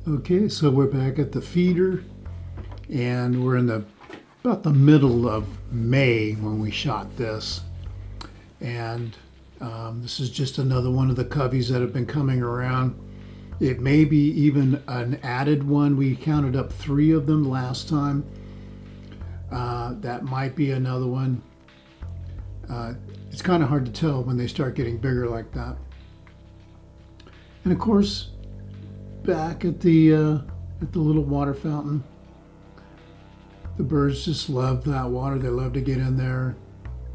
Okay, so we're back at the feeder, and we're in about the middle of May when we shot this. And this is just another one of the coveys that have been coming around. It may be even an added one. We counted up 3 of them last time. That might be another one. It's kind of hard to tell when they start getting bigger like that. And of course, back at the little water fountain, the birds just love that water. They love to get in there,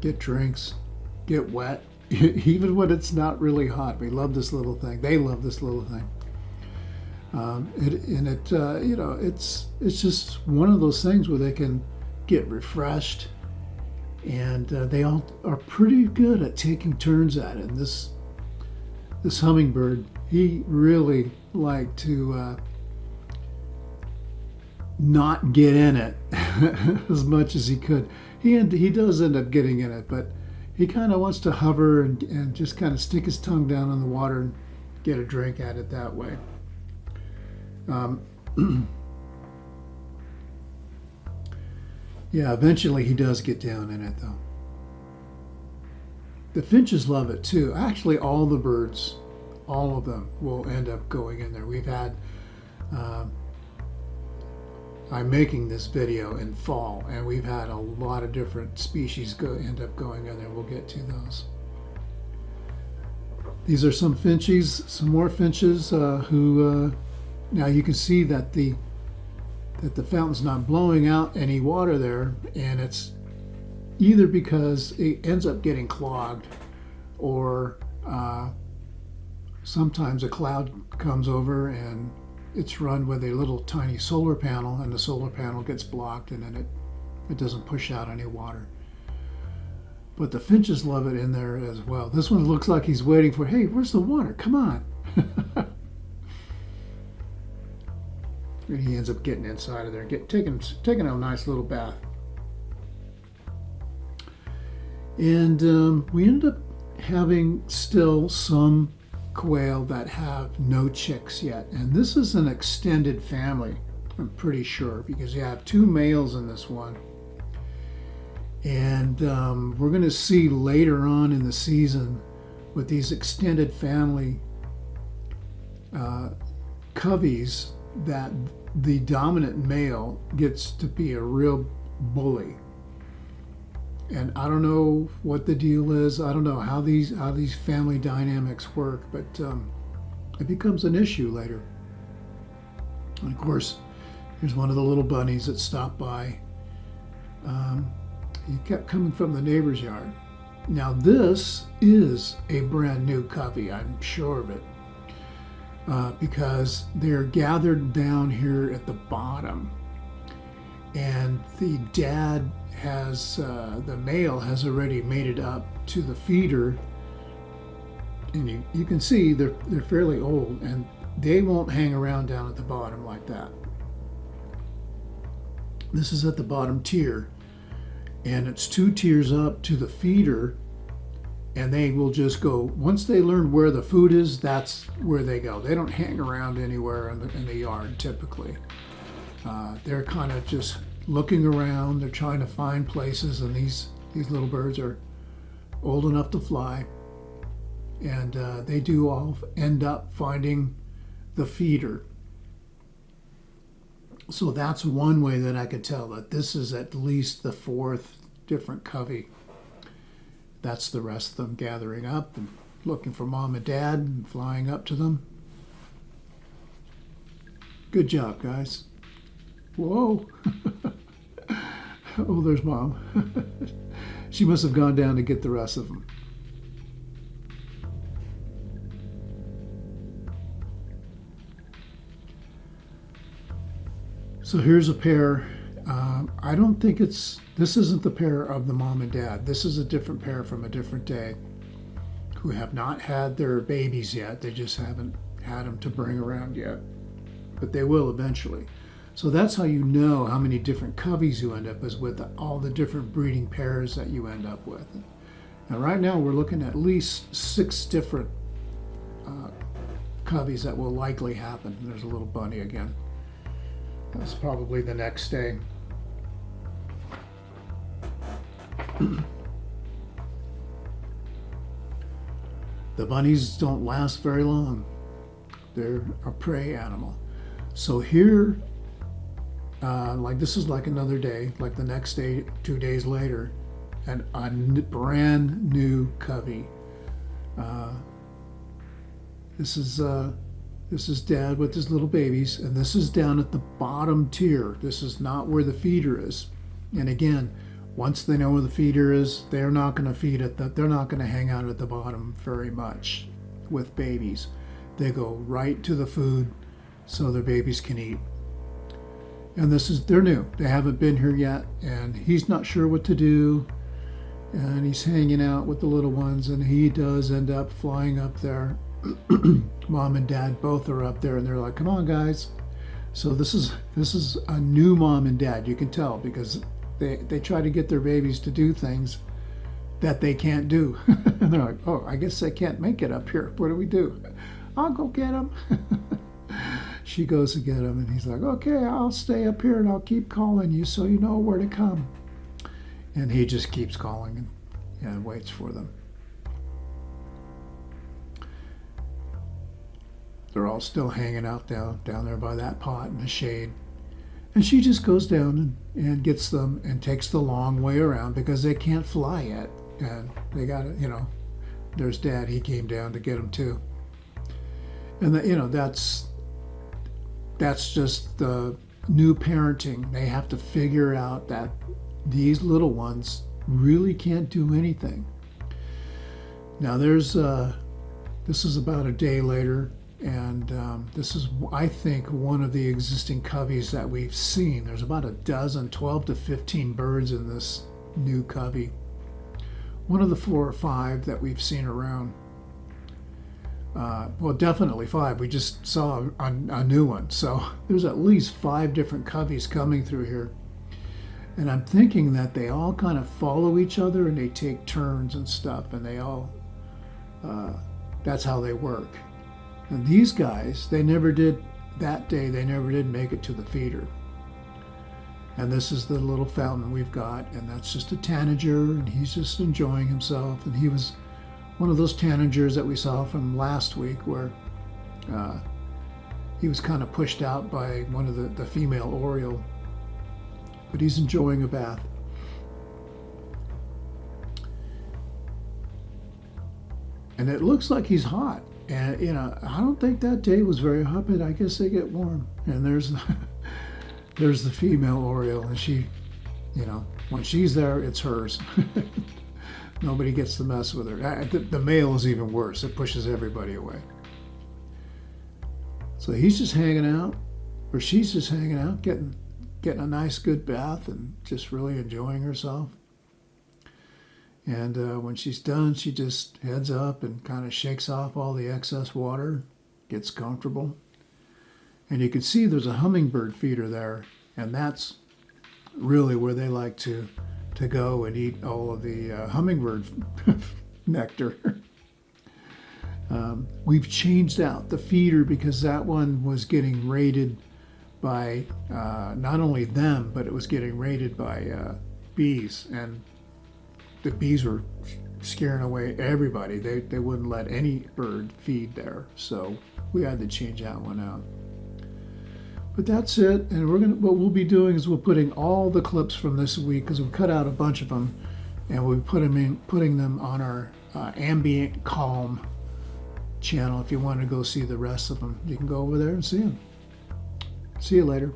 get drinks, get wet, even when it's not really hot. We love this little thing. They love this little thing. It's just one of those things where they can get refreshed, and they all are pretty good at taking turns at it. And this hummingbird, he really liked to not get in it as much as he could. He does end up getting in it, but he kind of wants to hover and just kind of stick his tongue down in the water and get a drink at it that way. Yeah, eventually he does get down in it, though. The finches love it too. Actually, all the birds, all of them will end up going in there. We've had, I'm making this video in fall, and we've had a lot of different species end up going in there. We'll get to those. These are some finches, some more finches who, now you can see that the fountain's not blowing out any water there, and it's either because it ends up getting clogged, or sometimes a cloud comes over and it's run with a little tiny solar panel, and the solar panel gets blocked, and then it doesn't push out any water. But the finches love it in there as well. This one looks like he's waiting for, hey, where's the water? Come on. And he ends up getting inside of there, taking a nice little bath. And we ended up having still some quail that have no chicks yet. And this is an extended family, I'm pretty sure, because you have 2 males in this one. And we're going to see later on in the season with these extended family coveys that the dominant male gets to be a real bully. And I don't know what the deal is. I don't know how these family dynamics work, but it becomes an issue later. And of course, here's one of the little bunnies that stopped by. He kept coming from the neighbor's yard. Now this is a brand new covey, I'm sure of it, because they're gathered down here at the bottom. And the dad has, the male has already made it up to the feeder. And you can see they're fairly old, and they won't hang around down at the bottom like that. This is at the bottom tier, and it's 2 tiers up to the feeder, and they will just go, once they learn where the food is, that's where they go. They don't hang around anywhere in the yard typically. They're kind of just looking around. They're trying to find places, and these little birds are old enough to fly, and they do all end up finding the feeder. So that's one way that I could tell that this is at least the 4th different covey. That's the rest of them gathering up and looking for mom and dad and flying up to them. Good job, guys. Whoa. Oh, there's mom. She must have gone down to get the rest of them. So here's a pair. I don't think this isn't the pair of the mom and dad. This is a different pair from a different day who have not had their babies yet. They just haven't had them to bring around yet, but they will eventually. So that's how you know how many different coveys you end up with all the different breeding pairs that you end up with. And right now we're looking at least 6 different coveys that will likely happen. There's a little bunny again. That's probably the next day. The bunnies don't last very long. They're a prey animal. So here, like this is like another day, like the next day, 2 days later, and a brand new covey. This is Dad with his little babies, and this is down at the bottom tier. This is not where the feeder is. And again, once they know where the feeder is, they're not going to feed at the. They're not going to hang out at the bottom very much with babies. They go right to the food so their babies can eat. And they're new. They haven't been here yet, and he's not sure what to do. And he's hanging out with the little ones, and he does end up flying up there. Mom and Dad both are up there, and they're like, "Come on, guys." So this is a new mom and dad. You can tell because they try to get their babies to do things that they can't do. And they're like, "Oh, I guess they can't make it up here. What do we do?" "I'll go get them." She goes to get him, and he's like, "Okay, I'll stay up here and I'll keep calling you so you know where to come." And he just keeps calling and waits for them. They're all still hanging out down there by that pot in the shade. And she just goes down and gets them and takes the long way around because they can't fly yet. And they got to, there's Dad. He came down to get them too. And, that's just the new parenting. They have to figure out that these little ones really can't do anything. Now this is about a day later. And this is, I think, one of the existing coveys that we've seen. There's about a dozen, 12 to 15 birds in this new covey. One of the 4 or 5 that we've seen around. Well, definitely 5. We just saw a new one. So there's at least 5 different coveys coming through here. And I'm thinking that they all kind of follow each other and they take turns and stuff. And they all, that's how they work. And these guys, they never did make it to the feeder. And this is the little fountain we've got, and that's just a tanager, and he's just enjoying himself. And he was one of those tanagers that we saw from last week where he was kind of pushed out by one of the female oriole. But he's enjoying a bath. And it looks like he's hot. And, I don't think that day was very hot, but I guess they get warm. And there's the female oriole, and she, when she's there, it's hers. Nobody gets to mess with her. The male is even worse. It pushes everybody away. So he's just hanging out, or she's just hanging out, getting a nice, good bath and just really enjoying herself. And when she's done, she just heads up and kind of shakes off all the excess water, gets comfortable. And you can see there's a hummingbird feeder there, and that's really where they like to go and eat all of the hummingbird nectar. We've changed out the feeder because that one was getting raided by not only them, but it was getting raided by bees. And the bees were scaring away everybody. They wouldn't let any bird feed there. So we had to change that one out. But that's it. And what we'll be doing is we're putting all the clips from this week, because we cut out a bunch of them, and we're putting them on our ambient calm channel. If you want to go see the rest of them, you can go over there and see them. See you later.